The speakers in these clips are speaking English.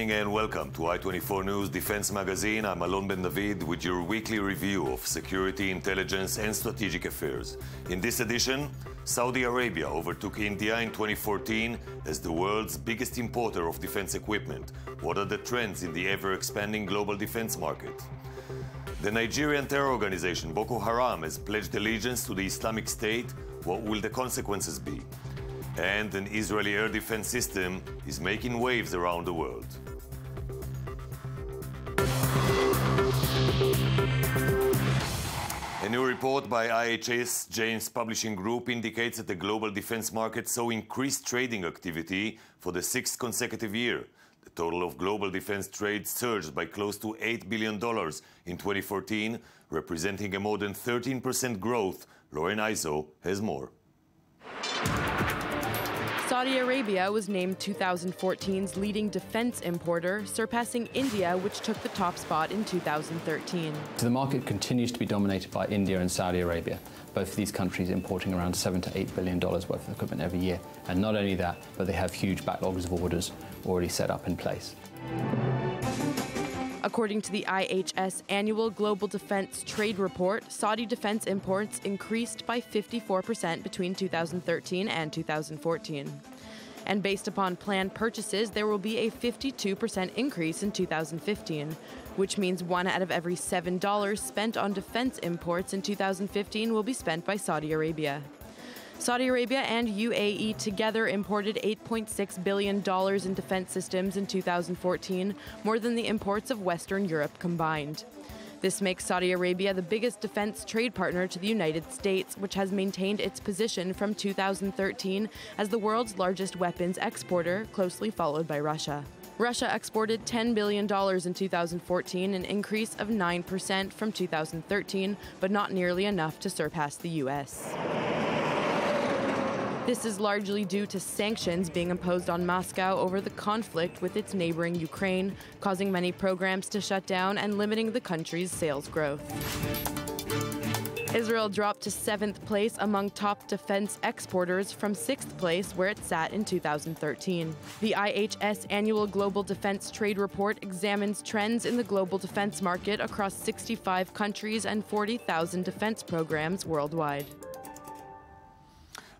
evening and welcome to I24 News Defense Magazine. I'm Alon Ben David with your weekly review of security, intelligence and strategic affairs. In this edition, Saudi Arabia overtook India in 2014 as the world's biggest importer of defense equipment. What are the trends in the ever-expanding global defense market? The Nigerian terror organization Boko Haram has pledged allegiance to the Islamic State. What will the consequences be? And an Israeli air defense system is making waves around the world. A new report by IHS James Publishing Group indicates that the global defense market saw increased trading activity for the sixth consecutive year. The total of global defense trade surged by close to $8 billion in 2014, representing a more than 13% growth. Lauren Iso has more. Saudi Arabia was named 2014's leading defense importer, surpassing India, which took the top spot in 2013. So the market continues to be dominated by India and Saudi Arabia, both of these countries importing around $7 to $8 billion worth of equipment every year. And not only that, but they have huge backlogs of orders already set up in place. According to the IHS Annual Global Defense Trade Report, Saudi defense imports increased by 54% between 2013 and 2014. And based upon planned purchases, there will be a 52% increase in 2015, which means 1 out of every $7 spent on defense imports in 2015 will be spent by Saudi Arabia. Saudi Arabia and UAE together imported $8.6 billion in defense systems in 2014, more than the imports of Western Europe combined. This makes Saudi Arabia the biggest defense trade partner to the United States, which has maintained its position from 2013 as the world's largest weapons exporter, closely followed by Russia. Russia exported $10 billion in 2014, an increase of 9% from 2013, but not nearly enough to surpass the U.S. This is largely due to sanctions being imposed on Moscow over the conflict with its neighboring Ukraine, causing many programs to shut down and limiting the country's sales growth. Israel dropped to 7th place among top defense exporters from 6th place where it sat in 2013. The IHS Annual Global Defense Trade Report examines trends in the global defense market across 65 countries and 40,000 defense programs worldwide.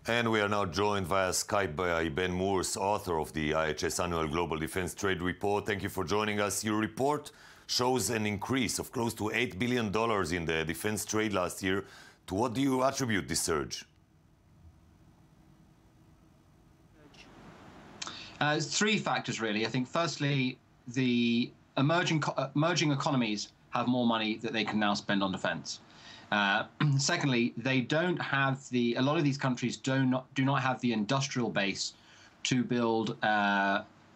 And we are now joined via Skype by Ben Moores, author of the IHS Annual Global Defense Trade Report. Thank you for joining us. Your report shows an increase of close to $8 billion in the defense trade last year. To what do you attribute this surge? Three factors, really. I think, firstly, the emerging economies have more money that they can now spend on defense. Secondly, they don't have a lot of these countries do not have the industrial base to build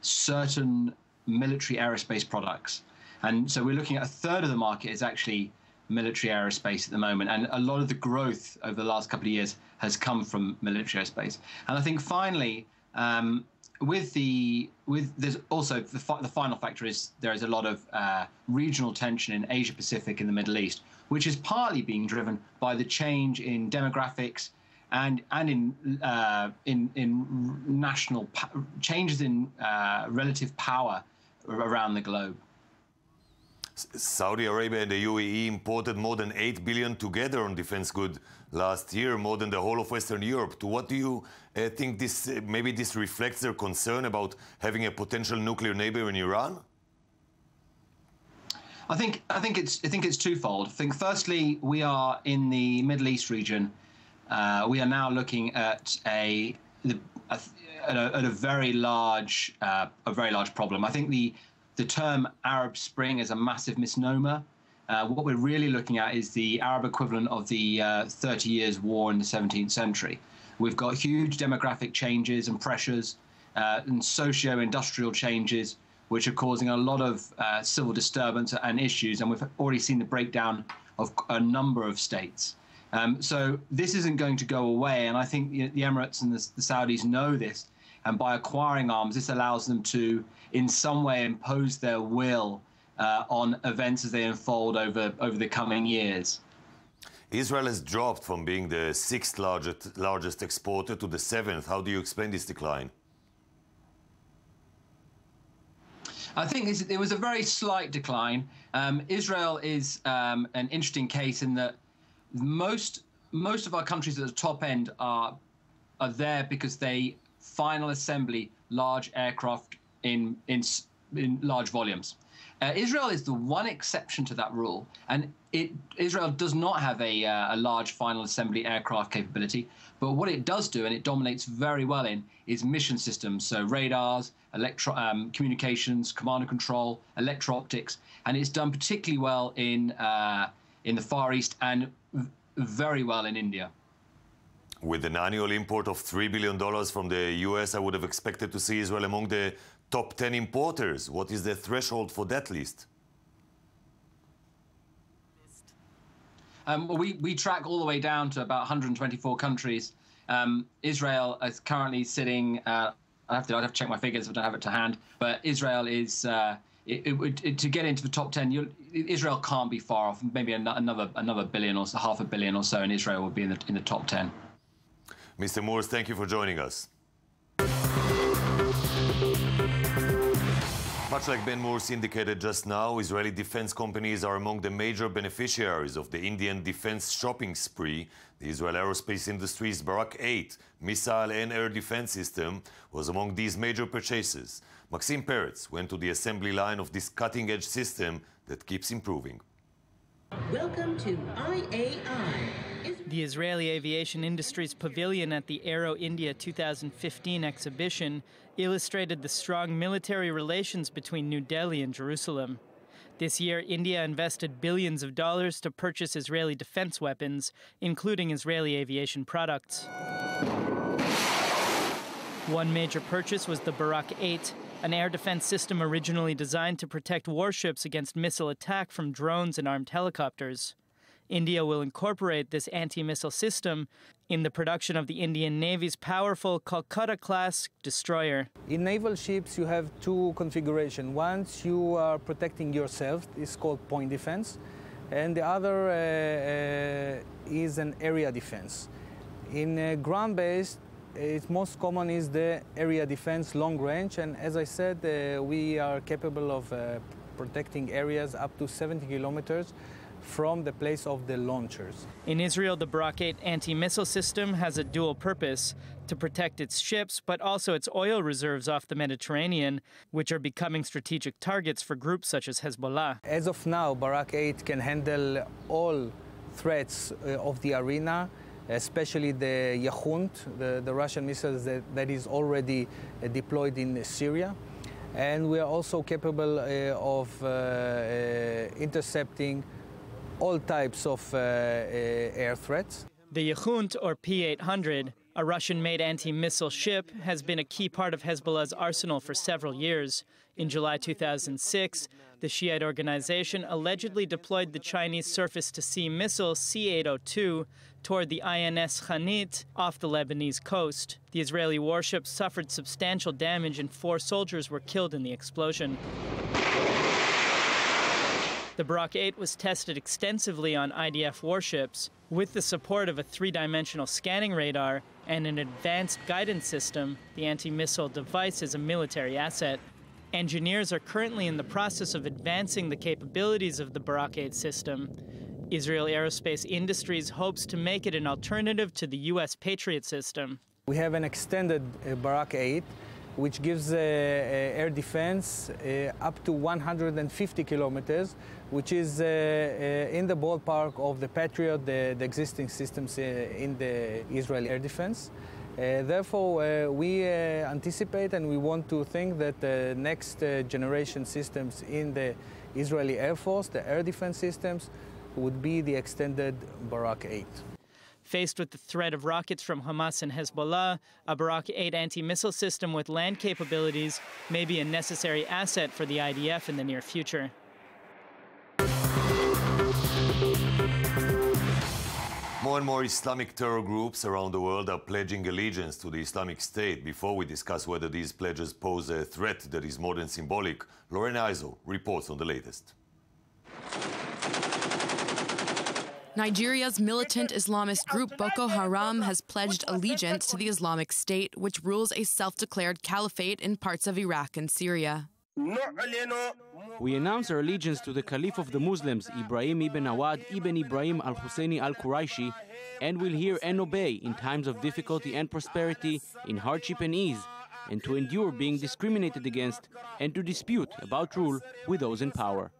certain military aerospace products. And so we're looking at a third of the market is actually military aerospace at the moment. And a lot of the growth over the last couple of years has come from military aerospace. And I think finally, there's also the final factor is there is a lot of regional tension in Asia Pacific and the Middle East, which is partly being driven by the change in demographics and in national changes in relative power around the globe. Saudi Arabia and the UAE imported more than $8 billion together on defense goods last year, more than the whole of Western Europe. To what do you think this maybe this reflects their concern about having a potential nuclear neighbor in Iran? I think it's twofold. I think firstly, we are in the Middle East region. We are now looking at a very large problem. I think the term Arab Spring is a massive misnomer. What we're really looking at is the Arab equivalent of the 30 Years' War in the 17th century. We've got huge demographic changes and pressures and socio-industrial changes, which are causing a lot of civil disturbance and issues. And we've already seen the breakdown of a number of states. So this isn't going to go away. And I think the Emirates and the Saudis know this. And by acquiring arms, this allows them to, in some way, impose their will on events as they unfold over the coming years. Israel has dropped from being the 6th largest exporter to the 7th. How do you explain this decline? I think it was a very slight decline. Israel is an interesting case in that most of our countries at the top end are there because they final assembly large aircraft in large volumes. Israel is the one exception to that rule, and Israel does not have a large final assembly aircraft capability. But what it does do, and it dominates very well in, is mission systems, so radars, communications, command and control, electro-optics, and it's done particularly well in the Far East and very well in India. With an annual import of $3 billion from the US, I would have expected to see Israel among the top 10 importers. What is the threshold for that list? We track all the way down to about 124 countries. Israel is currently sitting, I'd have to check my figures if I don't have it to hand, but Israel is, to get into the top 10, Israel can't be far off. Maybe another billion or so, $500 million or so in Israel would be in the top 10. Mr. Moores, thank you for joining us. Much like Ben Moores indicated just now, Israeli defense companies are among the major beneficiaries of the Indian defense shopping spree. The Israel aerospace industry's Barak 8 missile and air defense system was among these major purchases. Maxime Peretz went to the assembly line of this cutting-edge system that keeps improving. Welcome to IAI. The Israeli aviation industry's pavilion at the Aero India 2015 exhibition illustrated the strong military relations between New Delhi and Jerusalem. This year, India invested billions of dollars to purchase Israeli defense weapons, including Israeli aviation products. One major purchase was the Barak 8, an air defense system originally designed to protect warships against missile attack from drones and armed helicopters. India will incorporate this anti-missile system in the production of the Indian Navy's powerful Calcutta-class destroyer. In naval ships, you have two configurations. Once you are protecting yourself, it's called point defense, and the other is an area defense. In ground-based, it's most common is the area defense long range, and as I said, we are capable of protecting areas up to 70 kilometers from the place of the launchers. In Israel, the Barak 8 anti-missile system has a dual purpose: to protect its ships, but also its oil reserves off the Mediterranean, which are becoming strategic targets for groups such as Hezbollah. As of now, Barak 8 can handle all threats of the arena, especially the Yahunt, the Russian missiles that is already deployed in Syria. And we are also capable of intercepting all types of air threats. The Yahunt, or P-800, a Russian-made anti-missile ship, has been a key part of Hezbollah's arsenal for several years. In July 2006, the Shiite organization allegedly deployed the Chinese surface-to-sea missile C-802 toward the INS Khanit off the Lebanese coast. The Israeli warship suffered substantial damage and 4 soldiers were killed in the explosion. The Barak 8 was tested extensively on IDF warships. With the support of a 3-dimensional scanning radar and an advanced guidance system, the anti-missile device is a military asset. Engineers are currently in the process of advancing the capabilities of the Barak 8 system. Israel Aerospace Industries hopes to make it an alternative to the U.S. Patriot system. We have an extended Barak 8, which gives air defense up to 150 kilometers, which is in the ballpark of the Patriot, the existing systems in the Israeli air defense. Therefore, we anticipate and we want to think that the next generation systems in the Israeli Air Force, the air defense systems, would be the extended Barak 8. Faced with the threat of rockets from Hamas and Hezbollah, a Barak 8 anti-missile system with land capabilities may be a necessary asset for the IDF in the near future. More and more Islamic terror groups around the world are pledging allegiance to the Islamic State. Before we discuss whether these pledges pose a threat that is more than symbolic, Lorena Izo reports on the latest. Nigeria's militant Islamist group Boko Haram has pledged allegiance to the Islamic State, which rules a self-declared caliphate in parts of Iraq and Syria. We announce our allegiance to the Caliph of the Muslims, Ibrahim ibn Awad ibn Ibrahim al-Husseini al-Quraishi, and will hear and obey in times of difficulty and prosperity, in hardship and ease, and to endure being discriminated against, and to dispute about rule with those in power.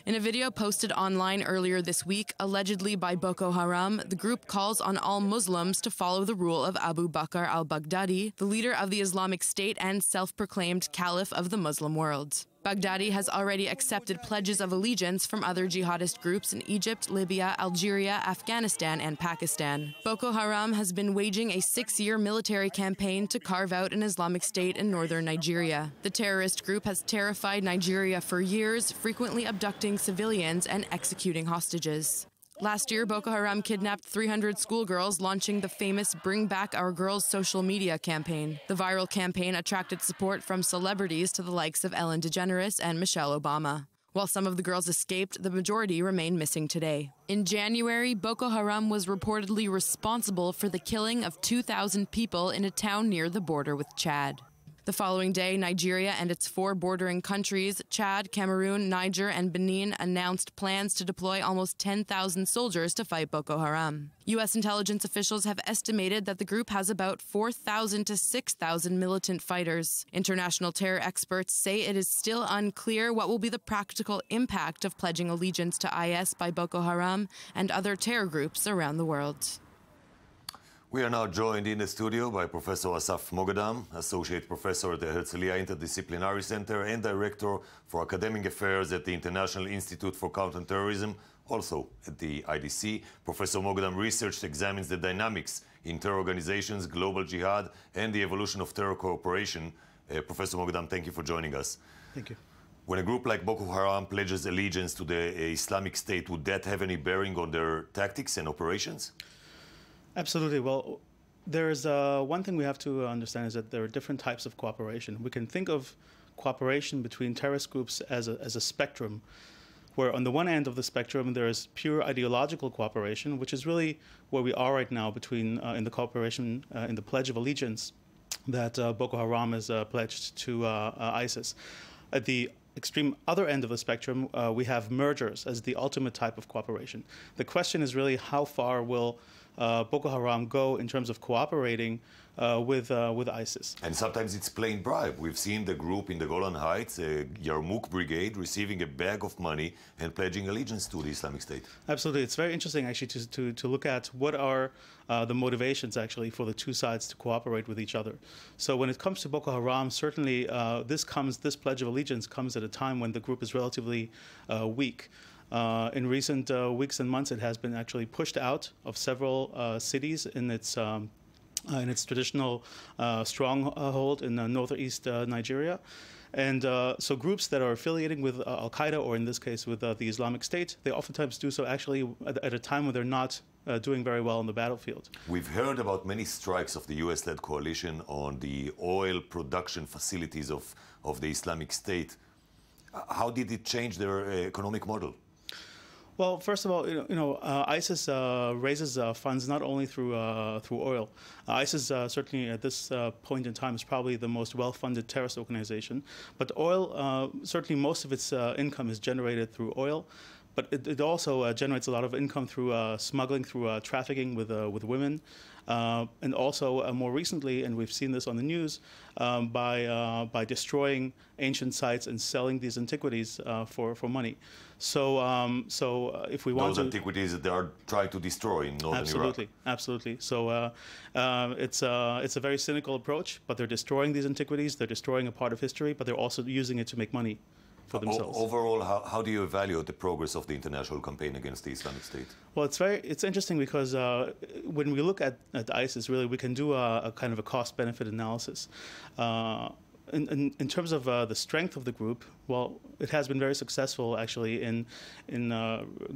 In a video posted online earlier this week, allegedly by Boko Haram, the group calls on all Muslims to follow the rule of Abu Bakr al-Baghdadi, the leader of the Islamic State and self-proclaimed Caliph of the Muslim world. Baghdadi has already accepted pledges of allegiance from other jihadist groups in Egypt, Libya, Algeria, Afghanistan, and Pakistan. Boko Haram has been waging a 6-year military campaign to carve out an Islamic State in northern Nigeria. The terrorist group has terrified Nigeria for years, frequently abducting civilians and executing hostages. Last year, Boko Haram kidnapped 300 schoolgirls, launching the famous Bring Back Our Girls social media campaign. The viral campaign attracted support from celebrities to the likes of Ellen DeGeneres and Michelle Obama. While some of the girls escaped, the majority remain missing today. In January, Boko Haram was reportedly responsible for the killing of 2,000 people in a town near the border with Chad. The following day, Nigeria and its 4 bordering countries, Chad, Cameroon, Niger, and Benin, announced plans to deploy almost 10,000 soldiers to fight Boko Haram. U.S. intelligence officials have estimated that the group has about 4,000 to 6,000 militant fighters. International terror experts say it is still unclear what will be the practical impact of pledging allegiance to IS by Boko Haram and other terror groups around the world. We are now joined in the studio by Professor Asaf Moghadam, Associate Professor at the Herzliya Interdisciplinary Center and Director for Academic Affairs at the International Institute for Counterterrorism, also at the IDC. Professor Moghadam research examines the dynamics in terror organizations, global jihad, and the evolution of terror cooperation. Professor Moghadam, thank you for joining us. Thank you. When a group like Boko Haram pledges allegiance to the Islamic State, would that have any bearing on their tactics and operations? Absolutely. Well, there's one thing we have to understand is that there are different types of cooperation. We can think of cooperation between terrorist groups as a spectrum, where on the one end of the spectrum there is pure ideological cooperation, which is really where we are right now between in the cooperation in the Pledge of Allegiance that Boko Haram has pledged to ISIS. At the extreme other end of the spectrum, we have mergers as the ultimate type of cooperation. The question is really how far will Boko Haram go in terms of cooperating with ISIS. And sometimes it's plain bribe. We've seen the group in the Golan Heights, Yarmouk Brigade, receiving a bag of money and pledging allegiance to the Islamic State. Absolutely. It's very interesting, actually, to look at what are the motivations, actually, for the two sides to cooperate with each other. So when it comes to Boko Haram, certainly this Pledge of Allegiance comes at a time when the group is relatively weak. In recent weeks and months, it has been actually pushed out of several cities in its traditional stronghold in northeast Nigeria. And so groups that are affiliating with Al-Qaeda, or in this case with the Islamic State, they oftentimes do so actually at a time when they're not doing very well on the battlefield. We've heard about many strikes of the US-led coalition on the oil production facilities of the Islamic State. How did it change their economic model? Well, first of all, ISIS raises funds not only through oil. ISIS certainly at this point in time is probably the most well-funded terrorist organization. But oil, certainly most of its income is generated through oil. But it also generates a lot of income through smuggling, through trafficking with women. And also more recently, and we've seen this on the news, by destroying ancient sites and selling these antiquities for money. So if we want those antiquities that they are trying to destroy in northern Iraq. Absolutely. So it's a very cynical approach, but they're destroying these antiquities, they're destroying a part of history, but they're also using it to make money for themselves. Overall, how do you evaluate the progress of the international campaign against the Islamic State? Well, it's interesting because when we look at ISIS, really, we can do a kind of a cost-benefit analysis. In terms of the strength of the group, well, it has been very successful, actually, in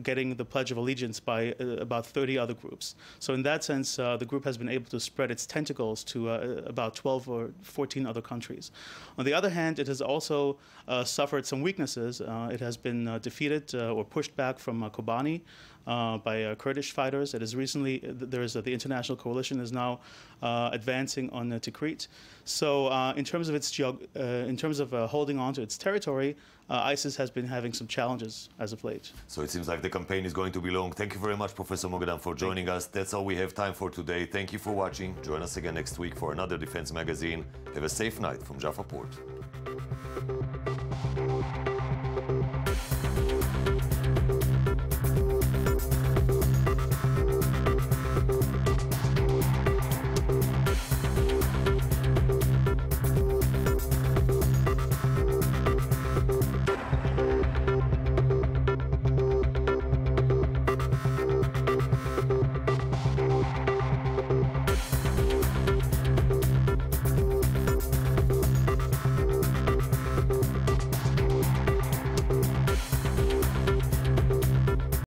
getting the Pledge of Allegiance by about 30 other groups. So in that sense, the group has been able to spread its tentacles to about 12 or 14 other countries. On the other hand, it has also suffered some weaknesses. It has been defeated or pushed back from Kobani by Kurdish fighters. It is recently, the international coalition is now advancing on Tikrit. So in terms of holding on to its territory, ISIS has been having some challenges as of late. So it seems like the campaign is going to be long. Thank you very much, Professor Moghadam, for joining us. That's all we have time for today. Thank you for watching. Join us again next week for another Defense Magazine. Have a safe night from Jaffa Port.